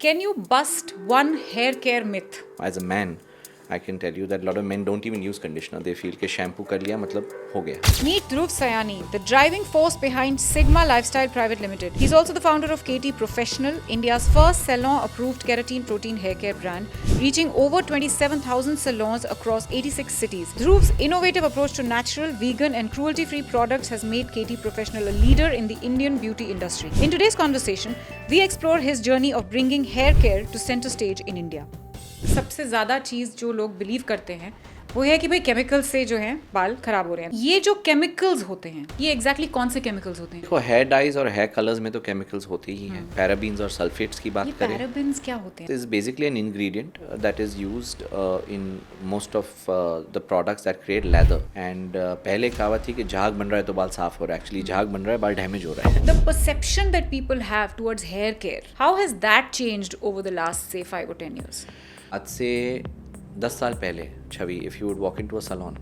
Can you bust one hair care myth? As a man, I can tell you that a lot of men don't even use conditioner. They feel कि shampoo कर लिया मतलब हो गया. Meet Dhruv Sayani, the driving force behind Sigma Lifestyle Private Limited. He's also the founder of KT Professional, India's first salon-approved keratin protein hair care brand, reaching over 27,000 salons across 86 cities. Dhruv's innovative approach to natural, vegan, and cruelty-free products has made KT Professional a leader in the Indian beauty industry. In today's conversation, we explore his journey of bringing hair care to center stage in India. सबसे ज़्यादा चीज़ जो लोग believe करते हैं वो है कि भाई केमिकल से जो है बाल खराब हो रहे हैं. ये जो केमिकल्स होते हैं ये एग्जैक्टली कौन से केमिकल्स होते हैं? देखो हेयर डाइज और हेयर कलर्स में तो केमिकल्स होते ही हैं. पैराबीन्स और सल्फेट्स की बात ये करें. पैराबेन्स क्या होते हैं? This is basically an ingredient that is used in most of the products that create leather. And पहले कहावत थी कि झाग बन रहा है तो बाल साफ हो रहा है. Actually झाग बन रहा है, बाल डैमेज हो रहा है. The perception that people have towards hair care, how has that changed over the last say 5 or 10 years? आज से 10 साल पहले छवि, if you would walk into a salon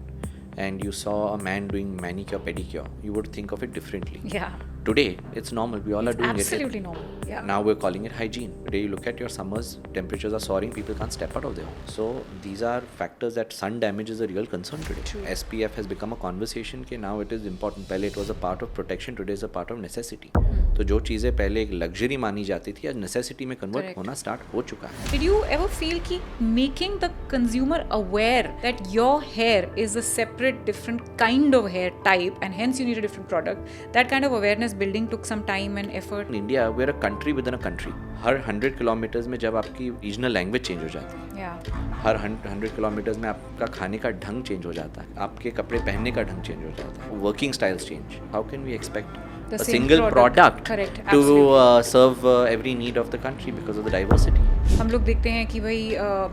and you saw a man doing manicure pedicure, you would think of it differently. Yeah. Today it's normal, we all are doing Absolutely it. normal. Yeah. Now we're calling it hygiene. Today you look at your summers, temperatures are soaring, people can't step out of their home. So these are factors that sun damage is a real concern today. True. SPF has become a conversation कि now it is important. पहले it was a part of protection, today is a part of necessity. तो जो चीज़ें पहले एक luxury मानी जाती थी आज necessity में convert Correct. होना start हो चुका है. Did you ever feel कि making the consumer aware that your hair is a separate different kind of hair type and hence you need a different product, that kind of awareness building took some time and effort? In India, we're a country within a country. Her 100 kilometres में जब आपकी regional language change हो जाती है, Yeah. हर 100 kilometres में आपका खाने का ढंग चेंज हो जाता है, आपके कपड़े पहनने का ढंग चेंज हो जाता है, working styles change. How can we expect The a same single product. product Correct. to Absolutely. serve every need of the country because of the diversity? हम लोग देखते हैं कि भाई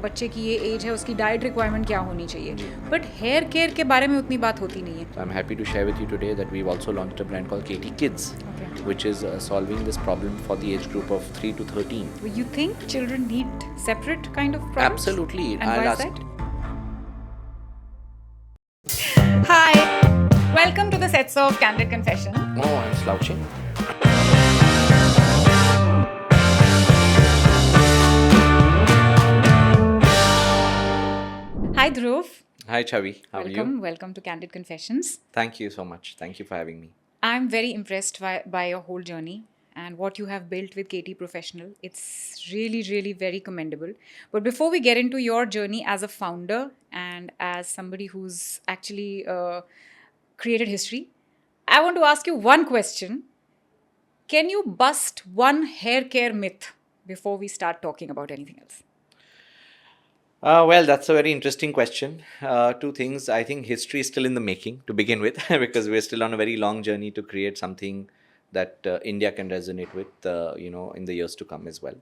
बच्चे की ये एज है उसकी डाइट रिक्वायरमेंट क्या होनी चाहिए, बट हेयर केयर के बारे में उतनी बात होती नहीं है. So I'm happy to share with you today that we've also launched a brand called KT Kids, Okay. which is solving this problem for the age group of 3 to 13. You think children need separate kind of products? Absolutely. And I'll why is ask- that? Hi, welcome to the sets of Candid Confession. Oh, I'm slouching. Hi Dhruv. Hi Chavi, how are you? Welcome to Candid Confessions. Thank you so much. Thank you for having me. I'm very impressed by your whole journey and what you have built with KT Professional. It's really, really very commendable. But before we get into your journey as a founder and as somebody who's actually created history, I want to ask you one question. Can you bust one hair care myth before we start talking about anything else? Well, that's a very interesting question. Two things. I think history is still in the making to begin with because we're still on a very long journey to create something that India can resonate with, in the years to come as well.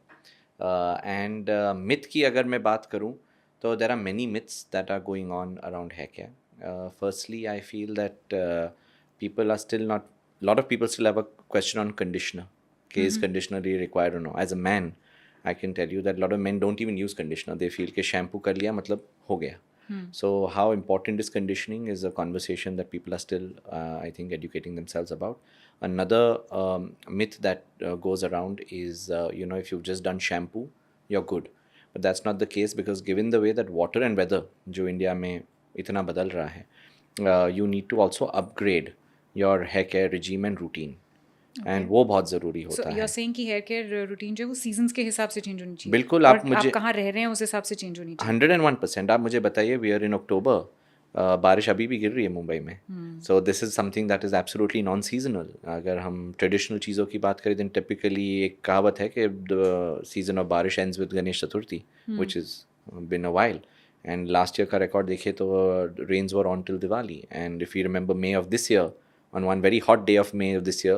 And myth की अगर मैं बात करूँ तो there are many myths that are going on around hair care. Firstly, I feel that people are still not, a lot of people still have a question on conditioner. Is conditioner really required or no? As a man, I can tell you that a lot of men don't even use conditioner. They feel कि shampoo कर लिया मतलब हो गया. So how important is conditioning is a conversation that people are still, I think, educating themselves about. Another myth that goes around is, if you've just done shampoo, you're good. But that's not the case because given the way that water and weather जो India में इतना बदल रहा है, you need to also upgrade your hair care regime and routine. And वो बहुत ज़रूरी So होता है. you're saying कि hair care routine जो है वो seasons के हिसाब से change होनी चाहिए. बिल्कुल, आप और मुझे- आप कहाँ रह रहे हैं उस हिसाब से change होनी चाहिए. 101%. आप मुझे बताइए, वी आर इन अक्टूबर, बारिश अभी भी गिर रही है मुंबई में. So this is something that is absolutely non seasonal. अगर हम ट्रेडिशनल चीज़ों की बात करें देन टिपिकली एक कहावत है कि द सीजन ऑफ बारिश ends with Ganesh Chaturthi, which is been a while. And last year का रिकॉर्ड देखें तो rains were on till Diwali. And if you remember May of this year, on one very hot day of May of this year,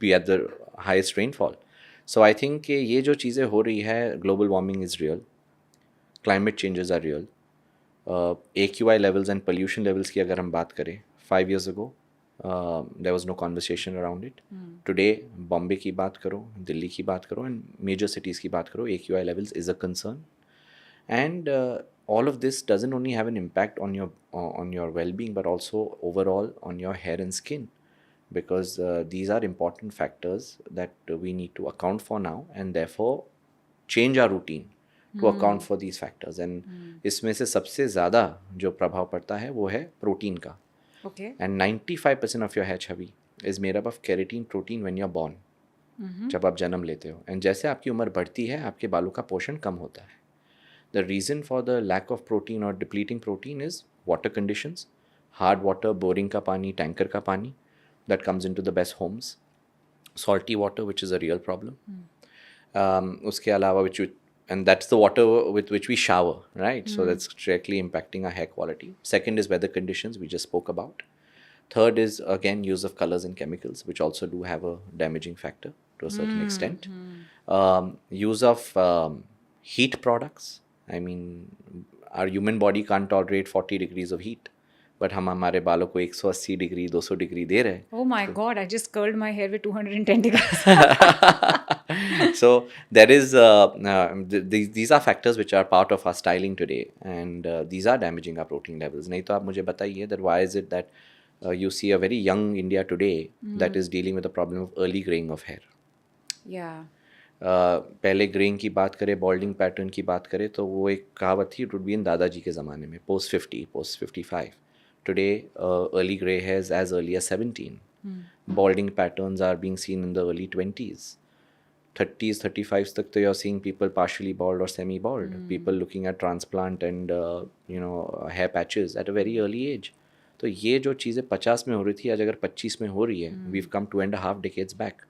we had the highest rainfall. So I think कि ये जो चीज़ें हो रही है, global warming is real, climate changes are real. AQI levels and pollution levels की अगर हम बात करें, 5 years ago there was no conversation around it. Today Bombay की बात करो, दिल्ली की बात करो and major cities की बात करो, AQI levels is a concern. And all of this doesn't only have an impact on your well-being but also overall on your hair and skin, because these are important factors that we need to account for now, and therefore change our routine to account for these factors. And इसमें से सबसे ज़्यादा जो प्रभाव पड़ता है वो है प्रोटीन का. Okay. And 95% of your hair Chhavi is made up of keratin protein when you're born. जब आप जन्म लेते हो. And जैसे आपकी उम्र बढ़ती है आपके बालों का पोषण कम होता है. The reason for the lack of protein or depleting protein is water conditions, hard water, boring का पानी, tanker का पानी that comes into the best homes, salty water which is a real problem. उसके अलावा and that's the water with which we shower, right? So that's directly impacting our hair quality. Second is weather conditions we just spoke about. Third is again use of colors and chemicals which also do have a damaging factor to a certain extent. Use of heat products. I mean, our human body can't tolerate 40 degrees of heat. But हम हमारे बालों को 180 degree 200 degree दे रहे हैं. Oh my God, I just curled my hair with 210 degrees. So there is these are factors which are part of our styling today, and these are damaging our protein levels. नहीं तो आप मुझे बताइए that why is it that you see a very young India today that is dealing with the problem of early graying of hair. Yeah. पहले greying की बात करें, बॉल्डिंग pattern की बात करें तो वो एक कहावत थी, इट वुड बी इन दादाजी के ज़माने में, post 50, post 55. Today early grey hairs as early as 17. Balding patterns are being seen in the early 20s. 30s, 35s तक तो you're seeing people partially bald or semi-bald. People looking at transplant and hair patches at a very early age. तो ये जो चीज़ें 50 में हो रही थी आज अगर 25 में हो रही है, we've come 2.5 decades back.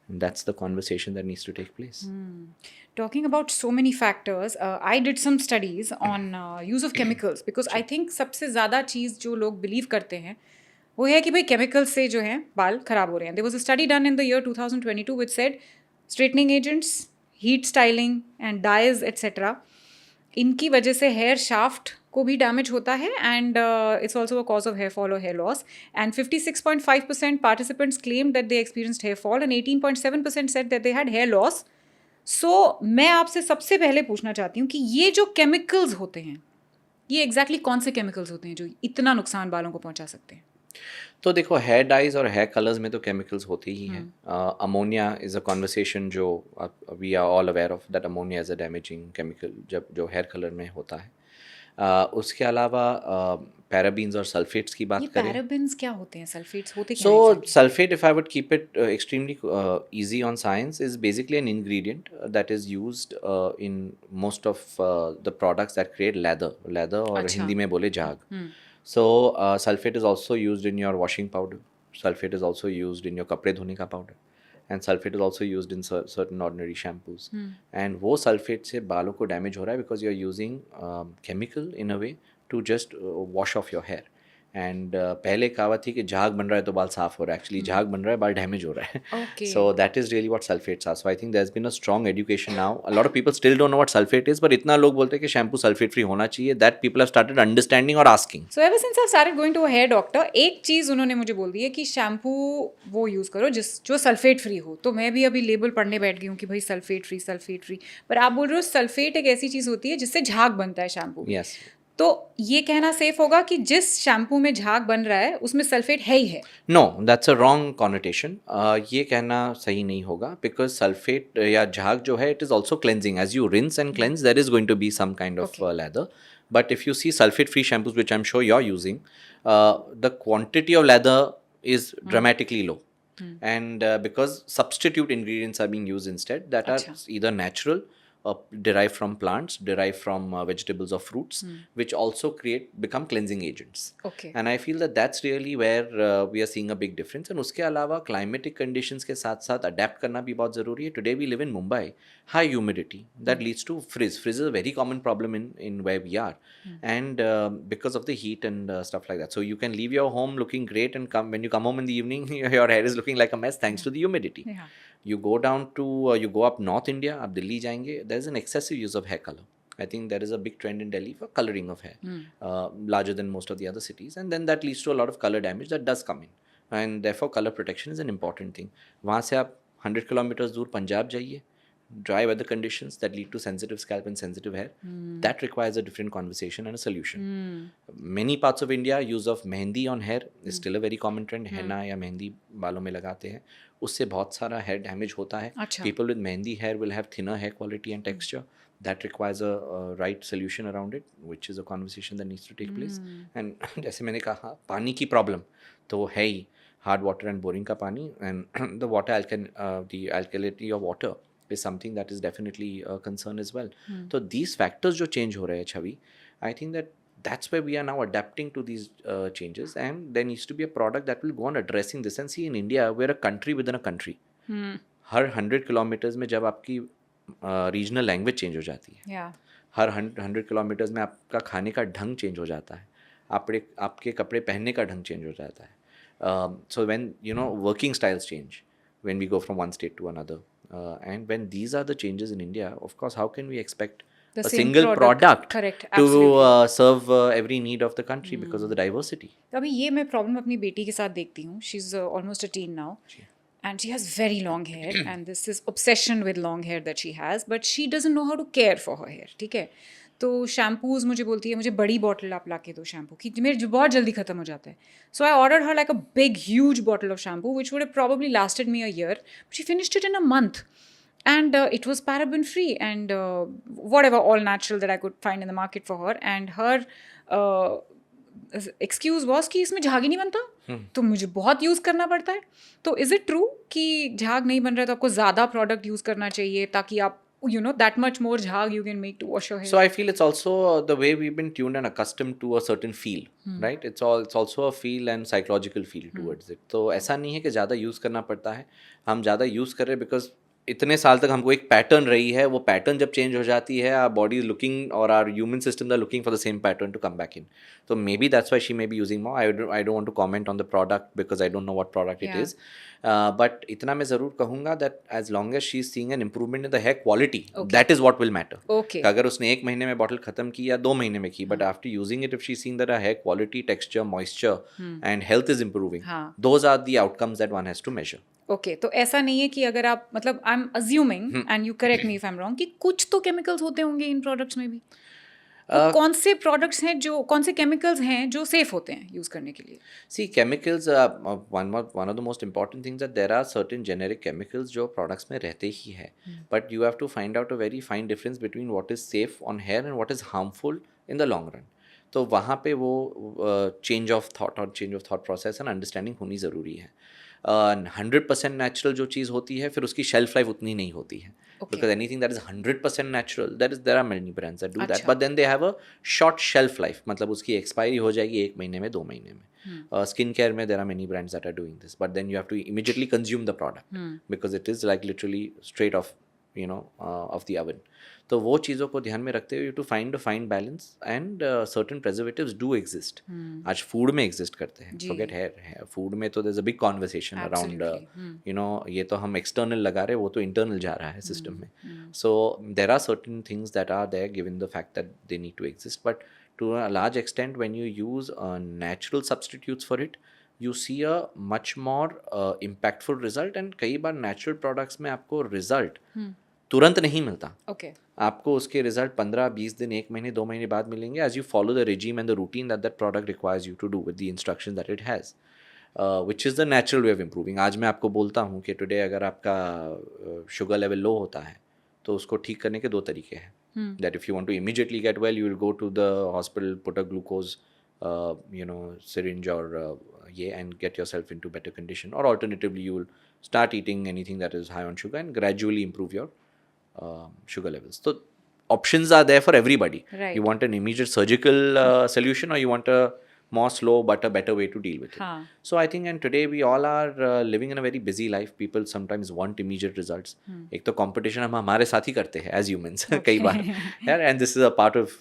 And that's the conversation that needs to take place. Talking about so many factors, I did some studies on use of chemicals because I think सबसे ज़्यादा चीज़ जो लोग believe करते हैं वो है कि भाई chemicals से जो है बाल खराब हो रहे हैं. There was a study done in the year 2022 which said straightening agents, heat styling and dyes etc. इनकी वजह से हेयर शाफ्ट को भी डैमेज होता है and it's also a cause of hair fall और hair loss. And 56.5% participants claim that they experienced hair fall and 18.7% said that they had hair loss. So मैं आपसे सबसे पहले पूछना चाहती हूँ कि ये जो केमिकल्स होते हैं ये एग्जैक्टली कौन से केमिकल्स होते हैं जो इतना नुकसान बालों को पहुँचा सकते हैं? तो देखो, हेयर डाइज और हेयर कलर्स में तो केमिकल्स होते ही हैं. अमोनिया इज़ अ कॉन्वर्सेशन जो we are all aware of that ammonia is a damaging chemical जब जो हेयर कलर में होता है. उसके अलावा पैराबीन्स और सल्फेट्स की बात करें. पैराबीन्स क्या होते हैं? सल्फेट्स होते क्या So हैं exactly? sulfate, if I would keep it extremely easy on science, is basically an ingredient that is used in most of the products that create leather और अच्छा. हिंदी में बोले झाग. So sulfate is also used in your washing powder. Sulfate is also used in your कपड़े धोने का powder. And sulfate is also used in certain ordinary shampoos. And वो sulfate से बालों को damage हो रहा है because you are using chemical in a way to just wash off your hair. And पहले कहावत थी कि झाग बन रहा है तो बाल साफ हो रहा है. एक्चुअली झाग बन रहा है, बाल डैमेज हो रहा है. So that is really what sulphates are. So I think there has been a strong education now. A lot of people still don't know what sulphate is, but इतना लोग बोलते हैं कि शैम्पू सल्फेट फ्री होना चाहिए. That people have started understanding और asking. So ever since I started going to a hair doctor, एक चीज़ उन्होंने मुझे बोल दी है कि शैम्पू वो यूज़ करो जो सल्फेट फ्री हो. तो मैं भी अभी लेबल पढ़ने बैठ गई हूँ कि भाई सल्फेट फ्री. पर आप बोल रहे हो सल्फेट एक ऐसी चीज़ होती है जिससे झाग बनता है शैम्पू. यस. तो ये कहना सेफ होगा कि जिस शैम्पू में झाग बन रहा है उसमें सल्फेट है ही है? No, that's a wrong connotation. ये कहना सही नहीं होगा बिकॉज सल्फेट या झाग जो है it is also cleansing. As you rinse and cleanse there is going to be some kind of lather. But if you see sulfate-free shampoos, which I'm sure you're using, the quantity of leather is dramatically low. And because substitute ingredients are being used instead that are either natural, derived from plants, derived from vegetables or fruits, which also become cleansing agents. Okay. And I feel that that's really where we are seeing a big difference. And उसके अलावा climatic conditions के साथ साथ adapt करना भी बहुत ज़रूरी है. Today we live in Mumbai, high humidity that leads to frizz. Frizz is a very common problem in where we are, and because of the heat and stuff like that. So you can leave your home looking great, and when you come home in the evening, your hair is looking like a mess thanks to the humidity. Yeah. You go down to you go up North India, आप दिल्ली जाएंगे, there is an excessive use of hair color. I think there is a big trend in Delhi for coloring of hair, larger than most of the other cities, and then that leads to a lot of color damage that does come in, and therefore color protection is an important thing. वहाँ से आप 100 kilometers दूर पंजाब जाइए, dry weather conditions that lead to sensitive scalp and sensitive hair, that requires a different conversation and a solution. Many parts of India, use of mehndi on hair is still a very common trend. henna या मेहंदी बालों में लगाते हैं, उससे बहुत सारा hair damage होता है. अच्छा. People with mehndi hair will have thinner hair quality and texture. That requires a right solution around it, which is a conversation that needs to take place. And जैसे मैंने कहा, पानी की प्रॉब्लम तो है ही, हार्ड वाटर एंड बोरिंग का पानी, and the water the alkalinity of water is something that is definitely a concern as well. So these factors जो change हो रहे हैं छवि, I think that's where we are now adapting to these changes, and there needs to be a product that will go on addressing this. And see, in India, we're a country within a country. Her 100 kilometres में जब आपकी regional language change हो जाती है, Yeah. हर 100 kilometres में आपका खाने का ढंग चेंज हो जाता है, आपके कपड़े पहनने का ढंग चेंज हो जाता है. So when working styles change when we go from one state to another, and when these are the changes in India, of course, how can we expect The a same single product Correct. to Absolutely. serve every need of the country because of the diversity? तो अभी ये मैं problem अपनी बेटी के साथ देखती हूँ. She is almost a tin now, and she has very long hair and this is obsession with long hair that she has, but she doesn't know how to care for her hair. ठीक है, तो shampoos मुझे बोलती है मुझे बड़ी bottle आप ला के दो शैम्पू की, मेरे जो बहुत जल्दी ख़त्म हो जाता है. So I order her like a big huge bottle of shampoo which would have probably lasted me a year, but she finished it in a month. And it was paraben free and whatever all natural that I could find in the market for her. And her excuse was कि इसमें झाग ही नहीं बनता, तो मुझे बहुत use करना पड़ता है. तो इज़ इट ट्रू कि झाग नहीं बन रहा है तो आपको ज़्यादा प्रोडक्ट यूज़ करना चाहिए ताकि आप that much more jhag you can make to wash your hair? So I feel it's also the way we've been tuned and accustomed to a certain feel, right? It's also a feel and psychological feel towards it. तो ऐसा नहीं है कि ज़्यादा use करना पड़ता है, हम ज़्यादा यूज़ कर रहे हैं बिकॉज इतने साल तक हमको एक पैटर्न रही है, वो पैटर्न जब चेंज हो जाती है, आवर बॉडी इज लुकिंग और our human system are looking for the same pattern to come back in. So maybe that's why she may be using more. I don't want to comment on the product because I don't know what product it is. But इतना मैं ज़रूर कहूँगा that as long as she is seeing an improvement in the hair quality, that is what will matter. Okay. अगर उसने 1 महीने में bottle ख़त्म की या 2 महीने में की, but after using it, if she's seeing that her hair quality, texture, moisture and health is improving, those are the outcomes that one has to measure. Okay, तो ऐसा नहीं है कि अगर आप मतलब I am assuming and you correct me if I am wrong कि कुछ तो केमिकल्स होते होंगे इन प्रोडक्ट्स में भी. तो कौन से प्रोडक्ट्स हैं जो, कौन से केमिकल्स हैं जो सेफ होते हैं यूज़ करने के लिए? See, chemicals, one of the most important things that there are certain generic chemicals जो products में रहते ही है, but you have to find out a very fine difference between what is safe on hair and what is harmful in the long run. तो वहाँ पे वो change of thought और change of thought process and understanding होनी ज़रूरी है. 100% natural जो चीज़ होती है फिर उसकी शेल्फ लाइफ उतनी नहीं होती है, because anything that is 100% natural, there are many brands that do that, but then they have a short shelf life, मतलब उसकी एक्सपायरी हो जाएगी 1 महीने में, 2 महीने में. स्किन केयर में there are many brands that are doing this, but then you have to immediately consume the product because it is like literally straight off off the oven. तो वो चीज़ों को ध्यान में रखते हुए you to find a fine balance, and certain preservatives do exist. आज food में एग्जिस्ट करते हैं, फॉरगेट हेयर, फूड में तो there is a big conversation around ये तो हम एक्सटर्नल लगा रहे हैं, वो तो इंटरनल जा रहा है सिस्टम में. So there are certain things that are there given the fact that they need to exist, but to a large extent when you use natural substitutes for it you see a much more impactful result. And कई बार natural products में आपको result तुरंत नहीं मिलता. Okay. आपको उसके result 15-20 दिन, 1 महीने, 2 महीने बाद मिलेंगे, as you follow the regime and the routine that that product requires you to do with the instructions that it has, which is the natural way of improving. आज मैं आपको बोलता हूँ कि टुडे अगर आपका शुगर लेवल लो होता है तो उसको ठीक करने के 2 तरीके हैं. That if you want to immediately get well, you will go to the hospital, put a glucose syringe or and get yourself into better condition, or alternatively you will start eating anything that is high on sugar and gradually improve your sugar levels. So options are there for everybody. Right. You want an immediate surgical solution, or you want a more slow but a better way to deal with it. So I think, and today we all are living in a very busy life. People sometimes want immediate results. एक तो competition हम हमारे साथ ही करते हैं as humans कई बार, and this is a part of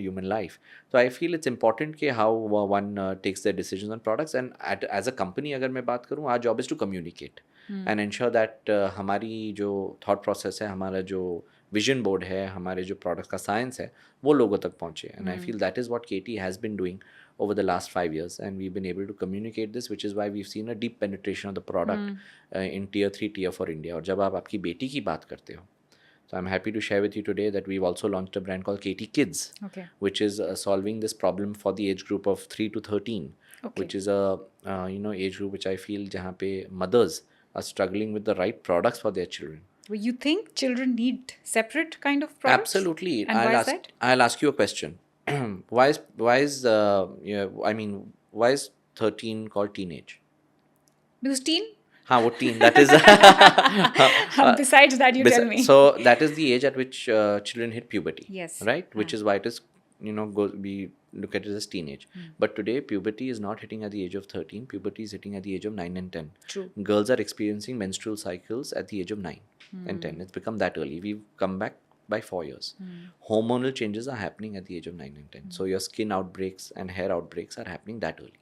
human life. So I feel it's important कि how one takes their decisions on products, and as a company अगर मैं बात करूँ, our job is to communicate and ensure that हमारी जो thought process है, हमारा जो विजन बोर्ड है, हमारे जो प्रोडक्ट्स का साइंस है, वो लोगों तक पहुँचे. And I feel that is what KT has been doing over the last 5 years, and we've been able to communicate this, which is why we've seen a deep penetration of the product in tier 3, tier 4 India. और जब आप आपकी बेटी की बात करते हो, so I'm happy to share with you today that we've also launched a brand called KT Kids, which is solving this problem for the age group of 3 to 13, which is a age group which I feel जहाँ पे mothers are struggling with the right products for their children. Well, you think children need separate kind of products? Absolutely. And why is that? I'll ask you a question. Why is 13 called teenage? Because teen? हाँ वो teen, that is Besides that, you tell me. so that is the age at which children hit puberty. Yes. Right, which is why it is, we look at it as teenage. But today puberty is not hitting at the age of 13. Puberty is hitting at the age of 9 and 10. True. Girls are experiencing menstrual cycles at the age of 9 and 10. It's become that early. We've come back by 4 years. Hormonal changes are happening at the age of 9 and 10. So your skin outbreaks and hair outbreaks are happening that early.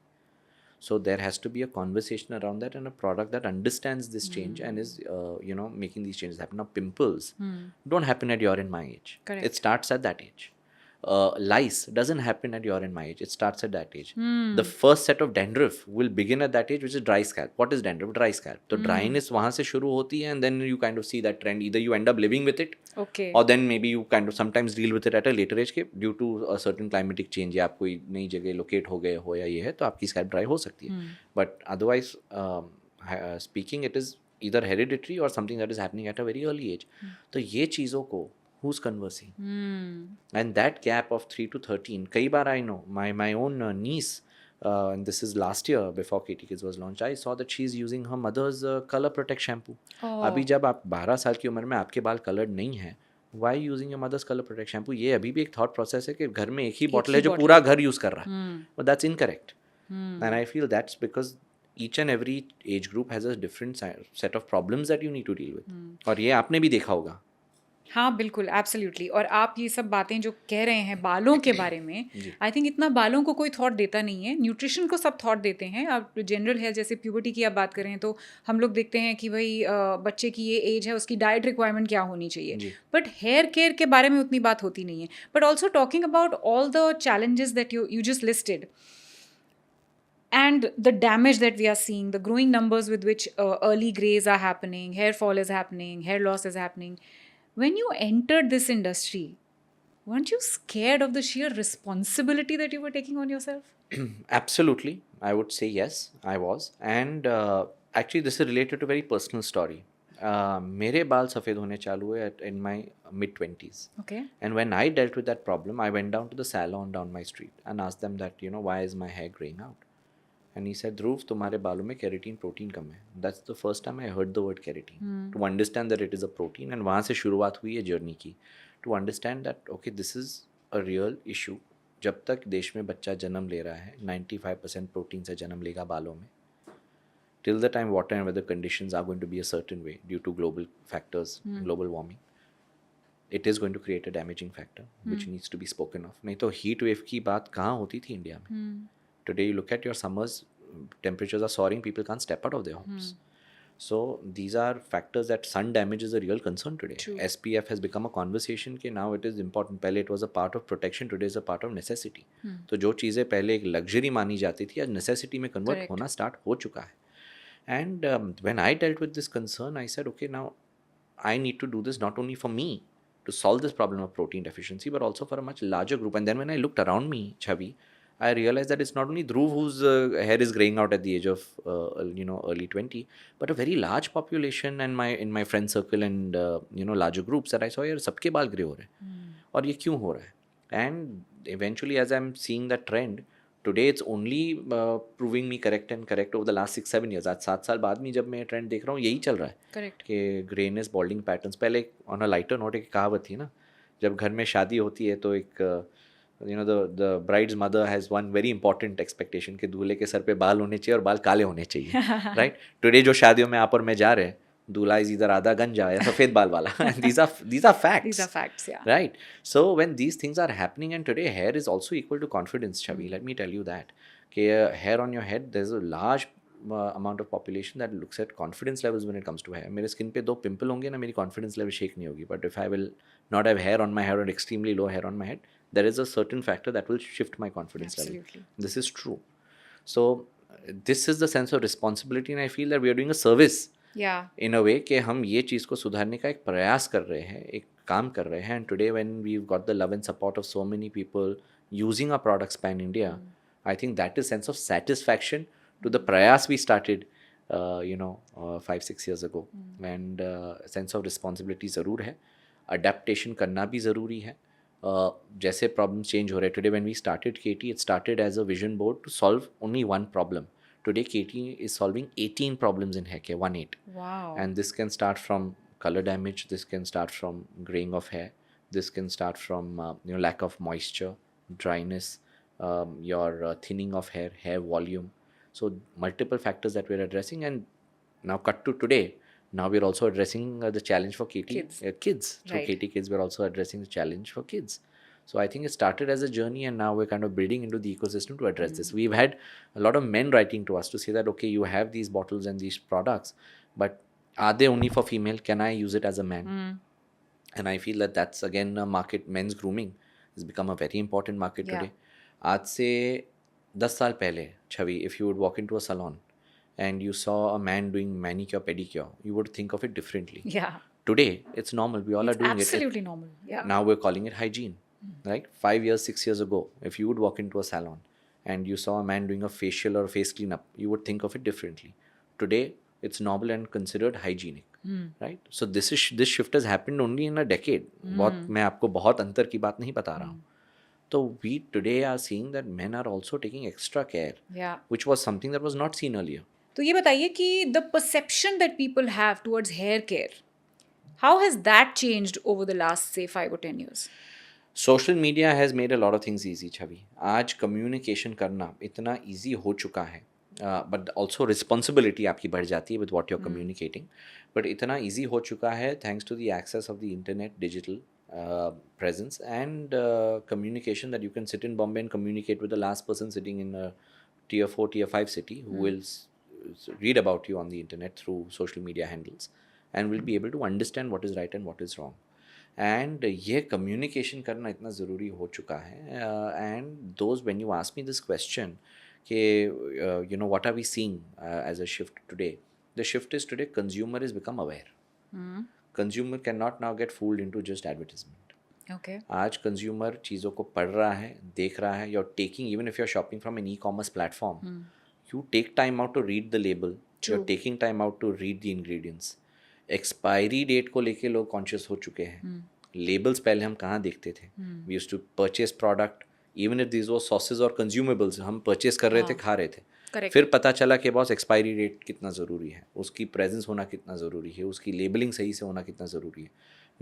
So there has to be a conversation around that and a product that understands this change and is, making these changes happen. Now, pimples don't happen at your and my age. Correct. It starts at that age. Lice doesn't happen at your and my age. It starts at that age. The first set of dandruff will begin at that age, which is dry scalp. What is dandruff? Dry scalp. So dryness वहाँ से शुरू होती है, and then you kind of see that trend. Either you end up living with it, Okay. or then maybe you kind of sometimes deal with it at a later age के due to a certain climatic change, या आप कोई नई जगह locate हो गए हो या ये है, तो आपकी scalp dry हो सकती है. But otherwise, speaking, it is either hereditary or something that is happening at a very early age. तो ये चीज़ों को who's conversing? And that gap of 3 to 13, कई बार I know my own niece, and this is last year before KT Kids was launched, I saw that she's using her mother's color protect shampoo. अभी जब आप 12 साल की उम्र में आपके बाल colored नहीं है, why using your mother's color protect shampoo? ये अभी भी एक thought process है कि घर में एक ही बॉटल है जो पूरा घर यूज़ कर रहा है. But that's incorrect. And I feel that's because each and every age group has a different set of problems that you need to deal with. और ये आपने भी देखा होगा. हाँ बिल्कुल, एब्सोल्युटली. और आप ये सब बातें जो कह रहे हैं बालों के बारे में, आई थिंक इतना बालों को कोई थॉट देता नहीं है. न्यूट्रिशन को सब थॉट देते हैं. आप जनरल हेल्थ जैसे प्यूबर्टी की आप बात करें तो हम लोग देखते हैं कि भाई बच्चे की ये एज है, उसकी डाइट रिक्वायरमेंट क्या होनी चाहिए. बट हेयर केयर के बारे में उतनी बात होती नहीं है. But also talking about all the challenges that you just listed and the damage that we are seeing, the growing numbers with which early grays are happening, hair fall is happening, hair loss is happening. When you entered this industry, weren't you scared of the sheer responsibility that you were taking on yourself? Absolutely. I would say yes, I was. And actually this is related to a very personal story. मेरे बाल सफ़ेद होने चालू हुए in my mid-20s. Okay. And when I dealt with that problem, I went down to the salon down my street and asked them that, why is my hair graying out? And he said, Dhruv, तुम्हारे बालों में keratin protein कम है. That's the first time I heard the word keratin. To understand that it is a protein, and वहाँ से शुरुआत हुई है journey की. To understand that, okay, this is a real issue. जब तक देश में बच्चा जन्म ले रहा है, 95% प्रोटीन से जन्म लेगा बालों में. Till the time water and weather conditions are going to be a certain way due to global factors, global warming, it is going to create a damaging factor which needs to be spoken of. नहीं तो heat wave की बात कहाँ होती थी India में? Today you look at your summers, temperatures are soaring, people can't step out of their homes. So these are factors that sun damage is a real concern today. True. SPF has become a conversation कि now it is important. पहले it was a part of protection, today is a part of necessity. तो जो चीज़ें पहले एक luxury मानी जाती थी आज necessity में convert Correct. होना start हो चुका है. And when I dealt with this concern, I said, okay, now I need to do this not only for me to solve this problem of protein deficiency, but also for a much larger group. And then when I looked around me, Chavi, I realized that it's not only Dhruv whose hair is graying out at the age of early 20, but a very large population and in my friend circle and larger groups that I saw यार सबके बाल grey हो रहे हैं. और ये क्यों हो रहा है? And eventually as I'm seeing that trend, today it's only proving me correct over the last 6-7 years. आज 7 साल बाद में जब मैं ट्रेंड देख रहा हूँ यही चल रहा है. Correct. कि ग्रेनेस बॉल्डिंग पैटर्न्स. पहले ऑन अ लाइटर नोट एक कहावत थी ना, जब घर में शादी होती है तो एक the bride's mother has one very important expectation कि दूल्हे के सर पे बाल होने चाहिए और बाल काले होने चाहिए. Right? Today जो शादियों में आप और मैं जा रहे हैं, दूल्हा is either आधा गंजा या सफ़ेद बाल वाला. And these are facts. These are facts, yeah. Right? So when these things are happening, and today hair is also equal to confidence, Chavi. Let me tell you that. कि hair on your head, there's a large amount of population that looks at confidence levels when it comes to hair. मेरे skin पे 2 pimple होंगे ना, मेरी confidence level shake नहीं होगी. But if I will not have hair on my head or extremely low hair on my head, there is a certain factor that will shift my confidence Absolutely. level. This is true. So this is the sense of responsibility, and I feel that we are doing a service. Yeah. In a way कि हम ये चीज़ को सुधारने का एक प्रयास कर रहे हैं, एक काम कर रहे हैं. And today when we've got the love and support of so many people using our products pan India, I think that is sense of satisfaction to the prayas we started 5-6 years ago. And sense of responsibility ज़रूर है, adaptation करना भी ज़रूरी है. जैसे problems change हो रहे, today when we started KT, it started as a vision board to solve only one problem. Today KT is solving 18 problems in hair care, 18. Wow. And this can start from color damage, this can start from graying of hair, this can start from lack of moisture, dryness, your thinning of hair, hair volume. So multiple factors that we're addressing. And now cut to today, now we're also addressing the challenge for KT kids. Through Right. KT Kids, we're also addressing the challenge for kids. So I think it started as a journey, and now we're kind of building into the ecosystem to address this. We've had a lot of men writing to us to say that, okay, you have these bottles and these products, but are they only for female? Can I use it as a man? And I feel that that's again a market. Men's grooming has become a very important market Yeah. today. आज से 10 साल पहले, Chavi, if you would walk into a salon and you saw a man doing manicure, pedicure, you would think of it differently. Yeah. Today, it's normal. We all It's are doing it. absolutely normal. Yeah. Now we're calling it hygiene, right? 5 years, 6 years ago, if you would walk into a salon and you saw a man doing a facial or face cleanup, you would think of it differently. Today, it's normal and considered hygienic, right? So this shift has happened only in a decade. बहुत मैं आपको बहुत अंतर की बात नहीं बता रहा हूँ. So we today are seeing that men are also taking extra care, Yeah. which was something that was not seen earlier. तो ये बताइए कि the perception that people have towards hair care, how has that changed over the last say 5 or 10 years? Social media has made a lot of things easy. Chhavi, आज communication करना इतना easy हो चुका है, बट ऑल्सो रिस्पॉन्सिबिलिटी आपकी बढ़ जाती है with what you're communicating. But इतना ईजी हो चुका है thanks to the access of the internet, digital presence, and communication, that you can sit in Bombay and communicate with the last person sitting in a tier 4, tier 5 city who will read about you on the internet through social media handles and will be able to understand what is right and what is wrong. And ये communication करना इतना ज़रूरी हो चुका है. And those, when you ask me this question कि what are we seeing as a shift today, the shift is today consumer is become aware. Consumer cannot now get fooled into just advertisement. Okay. आज consumer चीज़ों को पढ़ रहा है, देख रहा है. You're taking, even if you're shopping from an e-commerce platform, you take time out to read the label. You're taking time out to read the ingredients. Expiry date को लेके लोग कॉन्शियस हो चुके हैं. लेबल्स पहले हम कहाँ देखते थे? We used to purchase product, even if these were sausage और कंज्यूमेबल्स, हम परचेज कर रहे थे, खा रहे थे. Correct. फिर पता चला कि बॉस एक्सपायरी डेट कितना ज़रूरी है, उसकी प्रेजेंस होना कितना ज़रूरी है, उसकी लेबलिंग सही से होना कितना ज़रूरी है.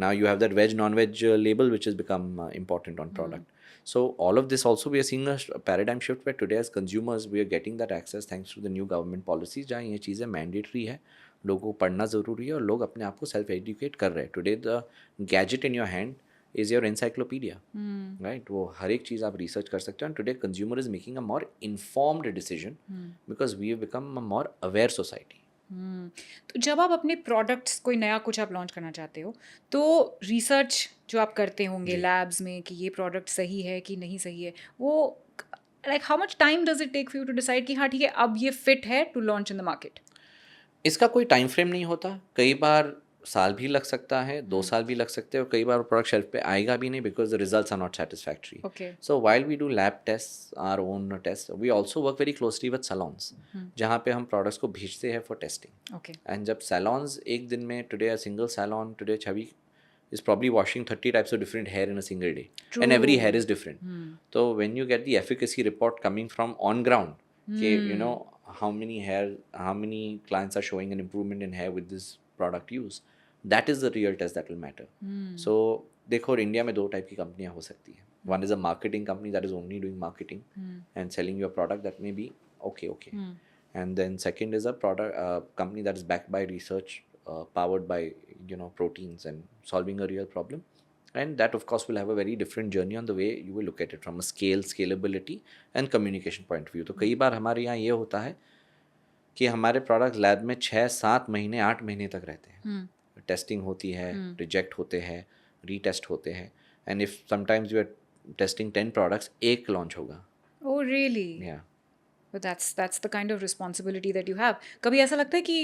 Now you have that veg non-veg label which has become important on product. So all of this also we are seeing a paradigm shift where today as consumers we are getting that access thanks to the new government policies जहाँ ये चीज़ें mandatory है, लोगों को पढ़ना ज़रूरी है और लोग अपने आप को सेल्फ एजुकेट कर रहे हैं. Today the gadget in your hand is your encyclopaedia, right? वो हर एक चीज़ आप रिसर्च कर सकते हो. And today consumer is making a more informed decision because we have become a more aware society. तो जब आप अपने प्रोडक्ट्स, कोई नया कुछ आप लॉन्च करना चाहते हो, तो रिसर्च जो आप करते होंगे लैब्स में कि ये प्रोडक्ट सही है कि नहीं सही है, वो like how much time does it take for you to decide कि हाँ ठीक है अब ये फिट है to launch in the market? इसका कोई टाइम फ्रेम नहीं होता. कई बार साल भी लग सकता है, 2 साल भी लग सकते हैं, और कई बार प्रोडक्ट शेल्फ पे आएगा भी नहीं because the results are not satisfactory. Okay. So while we do lab test, our own test, we also work very closely with salons जहाँ पे हम प्रोडक्ट्स को भेजते हैं फॉर टेस्टिंग. Okay. एंड जब सैलॉन्स एक दिन में, today a single salon today Chhavi is probably washing 30 types of different hair in a single day. And every hair is different. So when you get the efficacy report coming from on ground, how many clients are showing an improvement in hair with this product use, that is the real test that will matter. So देखो, India में 2 type की कंपनियां हो सकती हैं. One is a marketing company that is only doing marketing and selling your product, that may be okay. And then second is a product company that is backed by research, powered by proteins and solving a real problem. And that of course will have a very different journey on the way you will look at it from a scalability and communication point of view. तो कई बार हमारे यहाँ ये होता है कि हमारे product lab में 6-7 महीने 8 महीने तक रहते हैं. टेस्टिंग होती है, रिजेक्ट होते हैं, रीटेस्ट होते हैं. And if sometimes you are testing 10 products, एक लॉन्च होगा. Oh really? Yeah. But that's the kind of responsibility that you have. कभी ऐसा लगता है कि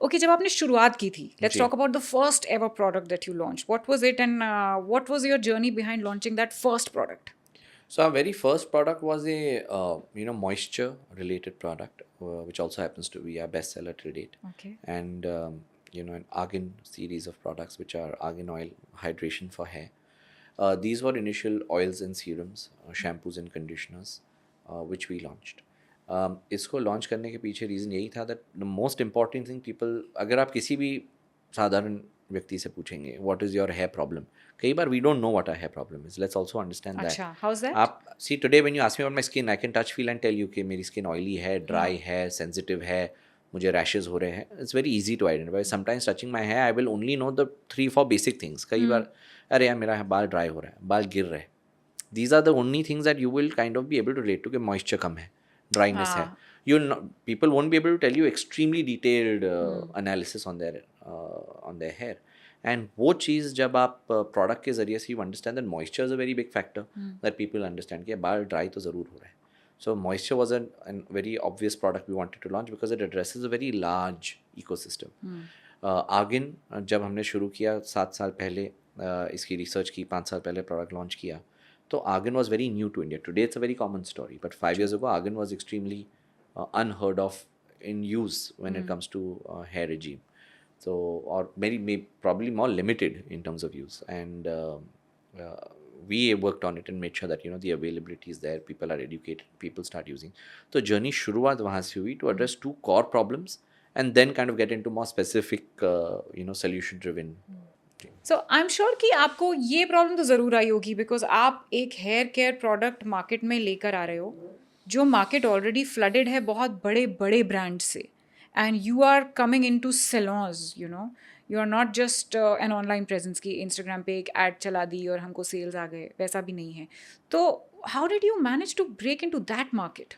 okay, जब आपने शुरुआत की थी, let's जी. talk about the first ever product that you launched. What was it and what was your journey behind launching that first product? So our very first product was a moisture related product, which also happens to be our bestseller to date. Okay. And an argan series of products, which are argan oil hydration for hair. These were initial oils and serums, shampoos and conditioners, which we launched. इसको launch करने के पीछे reason यही था that the most important thing people, अगर आप किसी भी साधारण व्यक्ति से पूछेंगे what is your hair problem, कई बार we don't know what our hair problem is. Let's also understand that. अच्छा, हाउ इज दैट? आप see today when you ask me about my skin, I can touch feel and tell you कि मेरी skin oily है, dry है, sensitive है, मुझे rashes हो रहे हैं. It's very easy to identify. Sometimes touching my hair I will only know the 3-4 basic things. कई बार अरे यार मेरा बाल ड्राई हो रहा है, बाल गिर रहे हैं. These are the only things that you will kind of be able to relate to कि moisture कम है, dryness है. You'll not, people won't be able to tell you extremely detailed analysis on their hair. And वो चीज़ जब आप product के ज़रिए से you understand that moisture is a very big factor that people understand कि बाल dry तो ज़रूर हो रहा है. So moisture was a very obvious product we wanted to launch because it addresses a very large ecosystem. Argan जब हमने शुरू किया 7 साल पहले, इसकी रिसर्च की, 5 साल पहले प्रोडक्ट लॉन्च किया, तो argan was very new to India. Today it's a very common story, but 5 years ago argan was extremely unheard of in use when it comes to hair regime. So, or probably more limited in terms of use. And we worked on it and made sure that the availability is there, people are educated, people start using. So journey शुरुआत वहाँ से हुई to address 2 core problems and then kind of get into more specific solution driven. So I am sure कि आपको ये problem तो ज़रूर आई होगी बिकॉज आप एक हेयर केयर प्रोडक्ट मार्केट में लेकर आ रहे हो जो मार्केट ऑलरेडी फ्लडेड है बहुत बड़े बड़े ब्रांड से, and you are coming into salons, you are not just an online presence की इंस्टाग्राम पे एक एड चला दी और हमको सेल्स आ गए, वैसा भी नहीं है. तो how did you manage to break in to that market?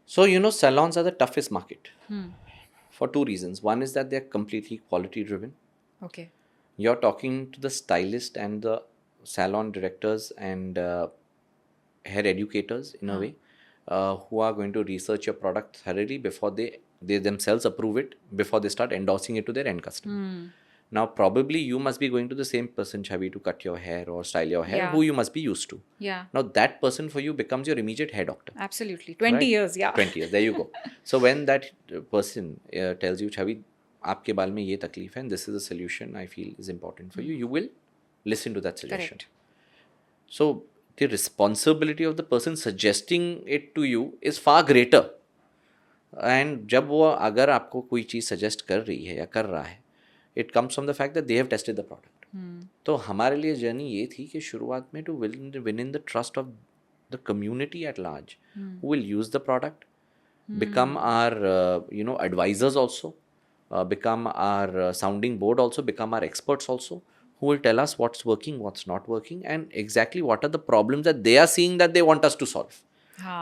So salons are the toughest market for 2 reasons. One is that they're completely quality driven. Okay. You're talking to the stylist and the salon directors and hair educators in a way who are going to research your product thoroughly before they themselves approve it, before they start endorsing it to their end customer. Now probably you must be going to the same person, Chavi, to cut your hair or style your hair, who you must be used to. Yeah. Now that person for you becomes your immediate hair doctor. Absolutely. 20 Right? years, yeah. 20 years, there you go. So when that person tells you, Chavi, आपके बाल में ये तकलीफ है and this is a solution I feel is important for you, you will listen to that suggestion. Correct. So the responsibility of the person suggesting it to you is far greater. And जब वो अगर आपको कोई चीज़ suggest कर रही है या कर रहा है, it comes from the fact that they have tested the product. तो हमारे लिए जर्नी ये थी कि शुरुआत में to win in the trust of the community at large who will use the product, become our advisors also, become our sounding board also, become our experts also, who will tell us what's working, what's not working, and exactly what are the problems that they are seeing that they want us to solve.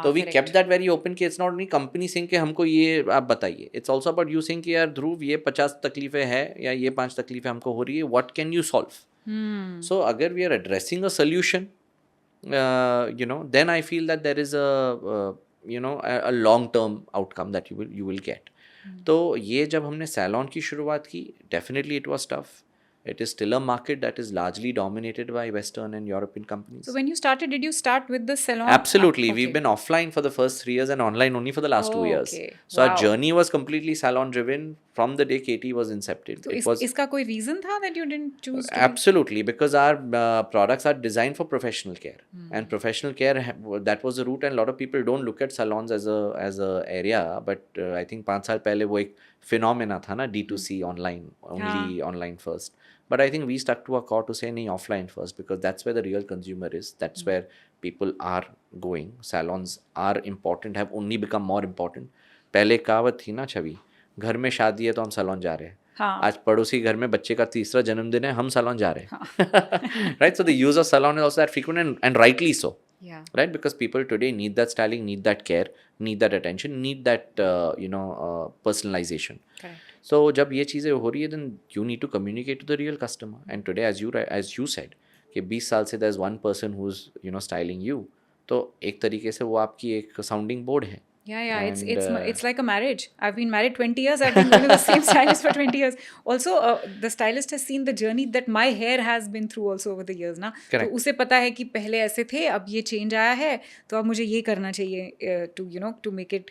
तो we kept that very open कि it's not only company saying कि हमको ये आप बताइए, it's also about you saying कि यार ध्रुव ये 50 तकलीफें हैं या ये 5 तकलीफें हमको हो रही है, what can you solve? So अगर we are addressing a solution, then I feel that there is a long term outcome that you will get. तो ये जब हमने सैलॉन की शुरुआत की, definitely it was tough. It is still a market that is largely dominated by Western and European companies. So when you started, did you start with the salon? Absolutely. Okay. We've been offline for the first 3 years and online only for the last 2 years. Okay. So our journey was completely salon driven from the day KT was incepted. So इसका कोई reason था that you didn't choose to Absolutely, because our products are designed for professional care. And professional care, that was the route, and a lot of people don't look at salons as a area, but I think 5 साल पहले वो एक phenomena था ना, D2C online, only online first. But I think we stuck to our core to say nahi, offline first, because that's where the real consumer is. That's where people are going. Salons are important, have only become more important. पहले कहावत थी ना छवि, घर में शादी है तो हम सैलून जा रहे हैं. आज पड़ोसी घर में बच्चे का 3रा जन्मदिन है, हम सैलून जा रहे हैं. Right? So the use of salon is also that frequent and rightly so. Yeah. Right? Because people today need that styling, need that care, need that attention, need that personalization. Correct. So जब ये चीज़ें हो रही है, then you need to communicate to the real customer. And today, as you said, कि 20 साल से there's one person who's styling you. तो एक तरीके से वो आपकी एक sounding board है. Yeah, And it's like a marriage. I've been married 20 years. I've been going to the same stylist for 20 years. Also, the stylist has seen the journey that my hair has been through also over the years ना. तो correct. उसे पता है कि पहले ऐसे थे, अब ये चेंज आया है, तो अब मुझे ये करना चाहिए to make it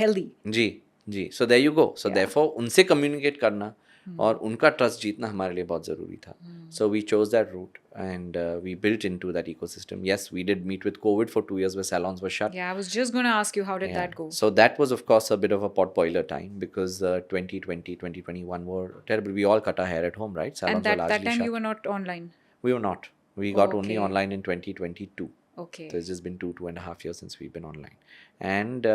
healthy. जी जी, so there you go. So Yeah. Therefore उनसे कम्युनिकेट करना और उनका ट्रस्ट जीतना हमारे लिए बहुत ज़रूरी था. So we chose that route and we built into that ecosystem. Yes, we did meet with COVID for 2 years where salons were shut. Yeah, I was just going to ask you, how did that go? So that was, of course, a bit of a potboiler time because 2020, 2021 were terrible. We all cut our hair at home, right? Salons And were that largely time shut. you were not online. We were not. We got only Okay. online in 2022. Okay. So it's just been 2.5 years since we've been online. And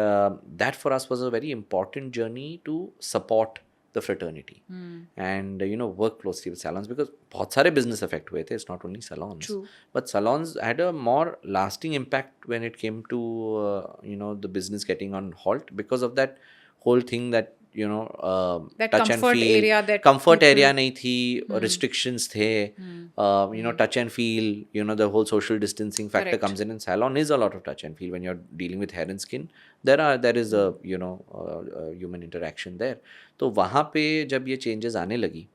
that for us was a very important journey to support the fraternity. And, work closely with salons because बहुत सारे business affect हुए थे. It's not only salons. True. But salons had a more lasting impact when it came to, the business getting on halt because of that whole thing that, That touch and comfort feel. area that Comfort people- area नहीं थी, restrictions थे, touch and feel, the whole social distancing factor Correct. comes in salon is a lot of touch and feel when you're dealing with hair and skin. There is a human interaction there. तो वहाँ पे जब ये changes आने लगी,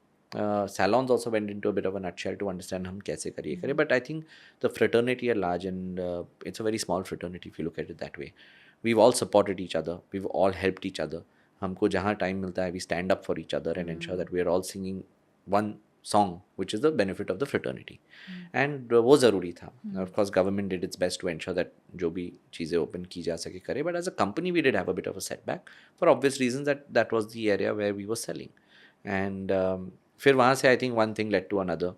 salons also went into a bit of a nutshell to understand हम कैसे करें. But I think the fraternity at large, and it's a very small fraternity if you look at it that way. We've all supported each other. We've all helped each other. हमको जहाँ time मिलता है, we stand up for each other and ensure that we are all singing one song, which is the benefit of the fraternity. And वो ज़रूरी था. Of course, government did its best to ensure that जो भी चीज़ें open की जा सके करे. But as a company, we did have a bit of a setback for obvious reasons that was the area where we were selling. And फिर वहाँ से I think one thing led to another.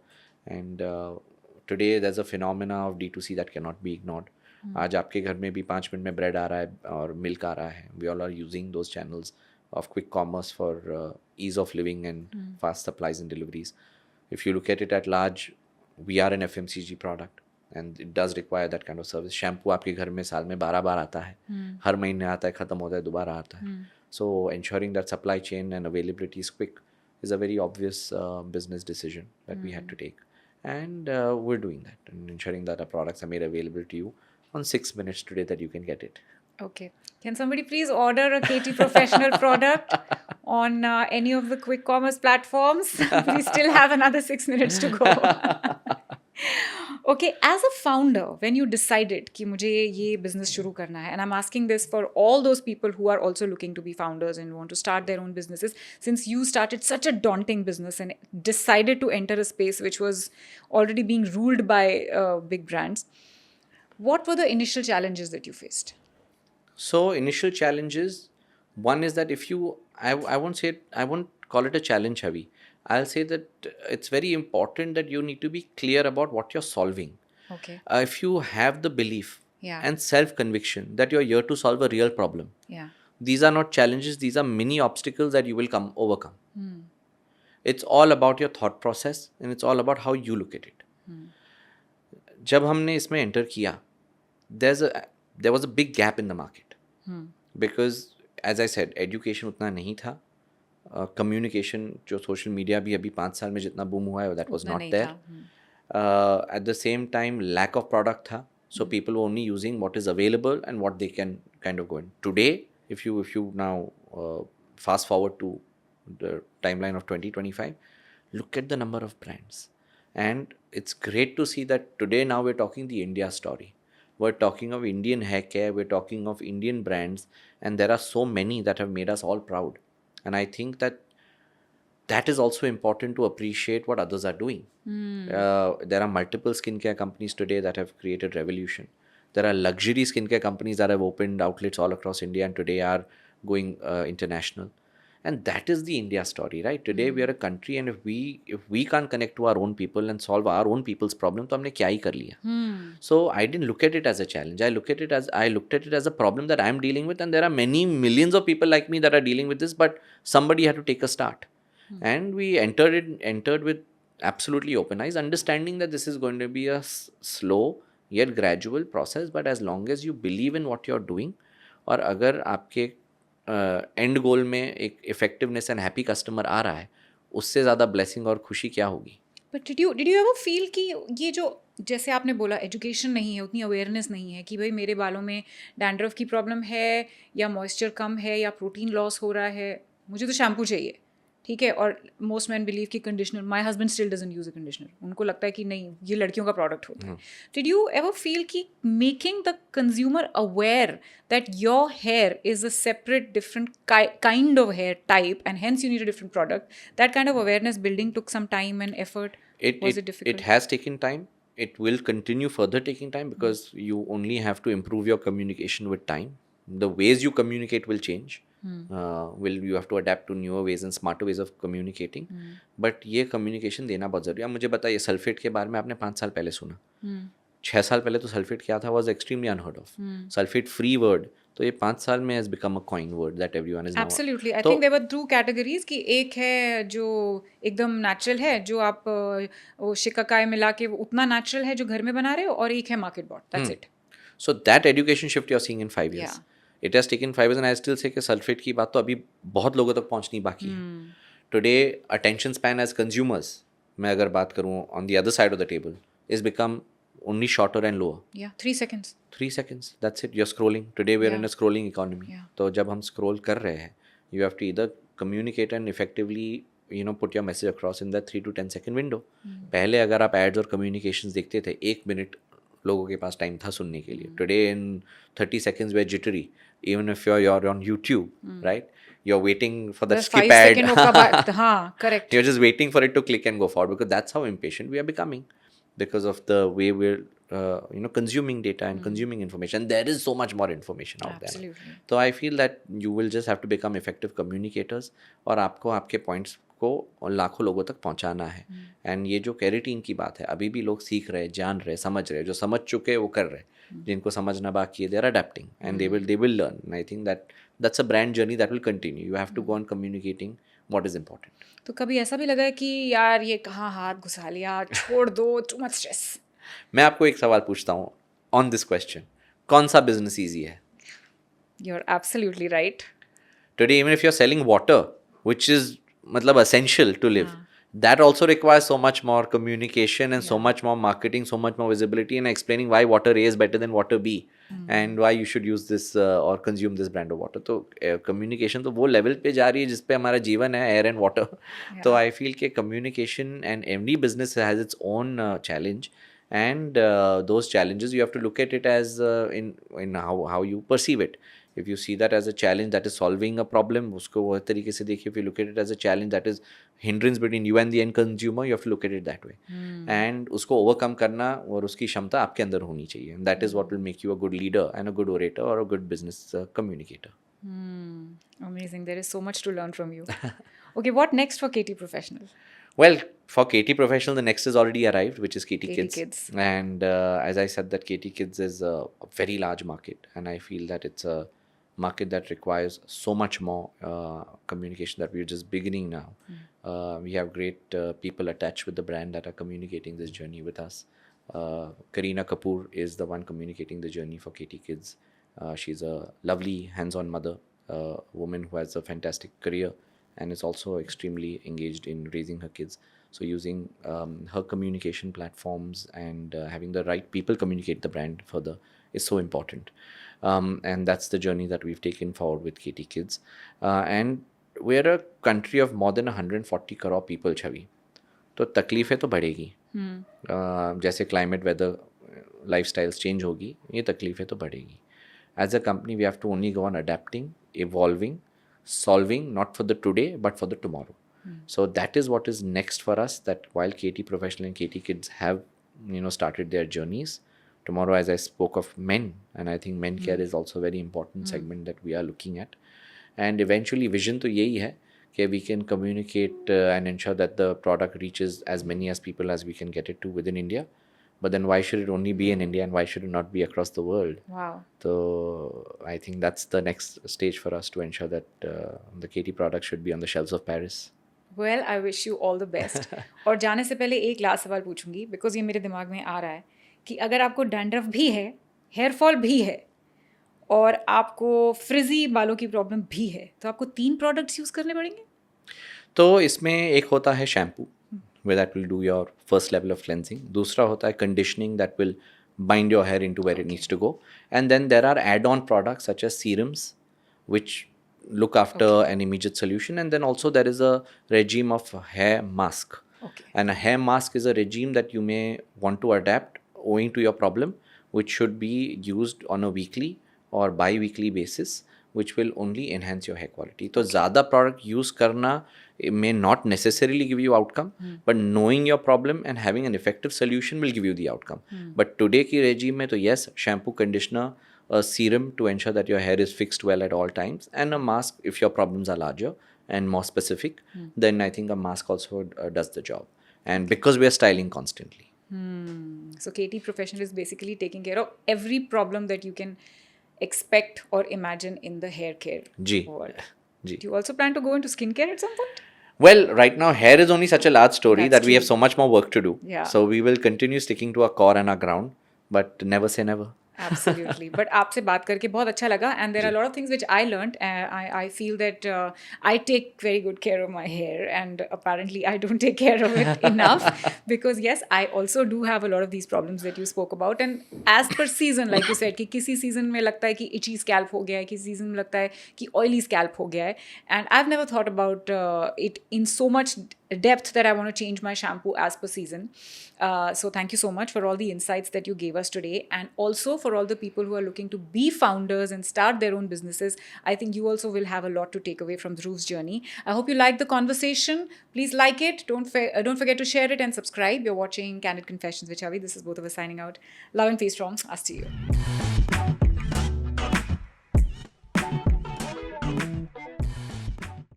And today there's a phenomena of D2C that cannot be ignored. आज आपके घर में भी 5 minute में bread आ रहा है और मिल्क आ रहा है. We all are using those channels of quick commerce for ease of living and fast supplies and deliveries. If you look at it at large, we are an FMCG product and it does require that kind of service. Shampoo आपके घर में साल में 12 बार आता है, हर महीने आता है, ख़त्म होता है, दोबारा आता है. So ensuring that supply chain and availability is quick is a very obvious business decision that we had to take. And we're doing that and ensuring that our products are made available to you on 6 minutes today that you can get it. Okay. Can somebody please order a KT Professional product on any of the quick commerce platforms? We still have another 6 minutes to go. Okay, as a founder, when you decided कि मुझे ये business शुरू करना है, and I'm asking this for all those people who are also looking to be founders and want to start their own businesses, since you started such a daunting business and decided to enter a space which was already being ruled by big brands, what were the initial challenges that you faced? So initial challenges, one is that if you, I won't call it a challenge, Havi. I'll say that it's very important that you need to be clear about what you're solving. Okay. If you have the belief Yeah. and self-conviction that you're here to solve a real problem, Yeah. these are not challenges, these are mini obstacles that you will overcome. It's all about your thought process and it's all about how you look at it. जब हमने इसमें enter किया, there was a big gap in the market. Because as I said, education उतना नहीं था. Communication जो social media भी अभी 5 साल में जितना boom हुआ है, that was उतना not नहीं there. था. At the same time, lack of product था. So people were only using what is available and what they can kind of go in. Today, if you now fast forward to the timeline of 2025, look at the number of brands. And it's great to see that today now we're talking the India story. We're talking of Indian hair care, we're talking of Indian brands, and there are so many that have made us all proud. And I think that is also important to appreciate what others are doing. There are multiple skincare companies today that have created revolution. There are luxury skincare companies that have opened outlets all across India and today are going international. And that is the India story, right? Today we are a country, and if we can't connect to our own people and solve our own people's problem, तो हमने क्या ही कर लिया? So I didn't look at it as a challenge. I looked at it as a problem that I'm dealing with, and there are many millions of people like me that are dealing with this. But somebody had to take a start, and we entered with absolutely open eyes, understanding that this is going to be a slow yet gradual process. But as long as you believe in what you're doing, और अगर आपके and गोल में एक effectiveness and happy customer आ रहा है, उससे ज़्यादा blessing और खुशी क्या होगी? But did you ever feel कि ये जो जैसे आपने बोला एजुकेशन नहीं है, उतनी अवेयरनेस नहीं है कि भाई मेरे बालों में डैंड्रफ की प्रॉब्लम है या मॉइस्चर कम है या प्रोटीन लॉस हो रहा है, मुझे तो शैम्पू चाहिए, ठीक है। और मोस्ट मैन बिलीव कि conditioner, my husband still doesn't use a conditioner, उनको लगता है कि नहीं ये लड़कियों का प्रोडक्ट होता है। डिड यू एवर फील कि making the consumer aware that your hair is a separate different kind of hair type and hence you need a different product, that kind of awareness building took some time and effort? Was it difficult? It has taken time. It will continue further taking time because you only have to improve your communication with time. The ways you communicate will change. Will you have to adapt to newer ways and smarter ways of communicating. But ये communication देना बहुत ज़रूरी है। अब मुझे बताइए sulphate के बारे में आपने 5 साल पहले सुना, 6 साल पहले तो सल्फेट क्या था, was extremely unheard of. Sulphate free word तो ये 5 साल में has become a coin word that everyone is now. Absolutely. I तो think there were two categories कि एक है जो एकदम नेचुरल है, जो आप वो शिकाकाई मिला के वो उतना नेचुरल है जो घर में बना रहे हो, और एक है market bought, that's it. So that education shift you are seeing in 5 years. Yeah. It has taken 5 years and I still say कि सल्फेट की बात तो अभी बहुत लोगों तक पहुंचनी बाकी है. Today attention span as consumers, मैं अगर बात करूँ on the other side of the table, is become only shorter and lower. Yeah, 3 seconds. 3 seconds, that's it. You're scrolling. Today we're in a scrolling economy. Yeah. तो जब हम scroll कर रहे हैं, you have to either communicate and effectively put your message across in that 3 to 10 second window. पहले अगर आप ads और communications देखते थे, 1 मिनट लोगों के पास टाइम था सुनने के लिए. Today in 30 seconds we're jittery. Even if you're on YouTube, right? You're waiting for that बस skip 5 ad. सेकंड वो कब हाँ, correct. You're just waiting for it to click and go forward because that's how impatient we are becoming because of the way we're consuming data and consuming information. There is so much more information out there. Absolutely. So I feel that you will just have to become effective communicators और आपको आपके points को लाखों लोगों तक पहुंचाना है. And ये जो कैरेटीन की बात है, अभी भी लोग सीख रहे, जान रहे, समझ रहे, जो समझ चुके हैं वो कर रहे, जिनको समझना बाकी है, they are adapting and they will learn. I think that's a brand journey that will continue. You have to go on communicating what is important. तो कभी ऐसा भी लगा है कि यार ये कहाँ हाथ घुसा लिया, छोड़ दो, too much stress? मैं आपको एक सवाल पूछता हूँ ऑन दिस क्वेश्चन, कौन सा बिजनेस ईजी है? You're absolutely right. Today even if you're selling water which is मतलब essential to live, that also requires so much more communication and so much more marketing, so much more visibility and explaining why water A is better than water B and why you should use this or consume this brand of water. तो communication तो वो level पे जा रही है जिस पे हमारा जीवन है, air and water. तो I feel कि communication and every business has its own challenge and those challenges you have to look at it as in how you perceive it. If you see that as a challenge that is solving a problem, उसको वो तरीके से देखिए. If you look at it as a challenge that is hindrance between you and the end consumer, you have to look at it that way. And उसको overcome करना और उसकी क्षमता आपके अंदर होनी चाहिए. And that is what will make you a good leader and a good orator or a good business communicator. Amazing. There is so much to learn from you. Okay, what next for KT Professional? Well, for KT Professional, the next has already arrived, which is KT Kids. And as I said, that KT Kids is a very large market, and I feel that it's a market that requires so much more communication that we're just beginning now. We have great people attached with the brand that are communicating this journey with us. Kareena Kapoor is the one communicating the journey for KT Kids. She's a lovely hands-on mother, a woman who has a fantastic career and is also extremely engaged in raising her kids. So using her communication platforms and having the right people communicate the brand further is so important. And that's the journey that we've taken forward with KT Kids. And we're a country of more than 140 crore people, Chavi. तो तकलीफ़ें तो बढ़ेगी. जैसे climate, weather, lifestyles change होगी, ये तकलीफ़ें तो बढ़ेगी. As a company, we have to only go on adapting, evolving, solving, not for the today, but for the tomorrow. So that is what is next for us, that while KT Professional and KT Kids have, started their journeys, tomorrow, as I spoke of men, and I think men care is also a very important segment that we are looking at. And eventually, vision to yahi hai कि we can communicate and ensure that the product reaches as many as people as we can get it to within India. But then why should it only be in India and why should it not be across the world? Wow. So I think that's the next stage for us to ensure that the KT product should be on the shelves of Paris. Well, I wish you all the best. और जाने से पहले एक last सवाल पूछूंगी, because ये मेरे दिमाग में आ रहा है कि अगर आपको डैंड्रफ भी है, हेयर फॉल भी है और आपको फ्रिजी बालों की प्रॉब्लम भी है, तो आपको 3 प्रोडक्ट्स यूज़ करने पड़ेंगे. तो इसमें एक होता है shampoo, where that will do your first level of cleansing. दूसरा होता है conditioning, that will bind your hair into where it needs to go. And then there are add-on products such as serums, which look after an immediate solution. And then also there is a regime of hair mask. Okay. And a hair mask is a regime that you may want to adapt owing to your problem, which should be used on a weekly or bi-weekly basis, which will only enhance your hair quality. So ज़्यादा product use करना may not necessarily give you outcome, but knowing your problem and having an effective solution will give you the outcome. But today की regime में तो yes, shampoo, conditioner, a serum to ensure that your hair is fixed well at all times, and a mask if your problems are larger and more specific, then I think a mask also does the job. And because we are styling constantly. So KT Professional is basically taking care of every problem that you can expect or imagine in the hair care ji world. Ji. Do you also plan to go into skincare at some point? Well, right now hair is only such a large story That's that we true. have so much more work to do. Yeah. So we will continue sticking to our core and our ground, but never say never. Absolutely. But आपसे बात करके बहुत अच्छा लगा, and there are a lot of things which I learned. I feel that I take very good care of my hair, and apparently I don't take care of it enough, because yes, I also do have a lot of these problems that you spoke about, and as per season, like you said, कि किसी season में लगता है कि itchy scalp हो गया है, किसी season में लगता है कि oily scalp हो गया है, and I've never thought about it in so much depth that I want to change my shampoo as per season. So thank you so much for all the insights that you gave us today, and also for all the people who are looking to be founders and start their own businesses. I think you also will have a lot to take away from Dhruv's journey. I hope you liked the conversation. Please like it. Don't forget to share it and subscribe. You're watching Candid Confessions with Chavi. This is both of us signing out. Love and peace strong. Us to you.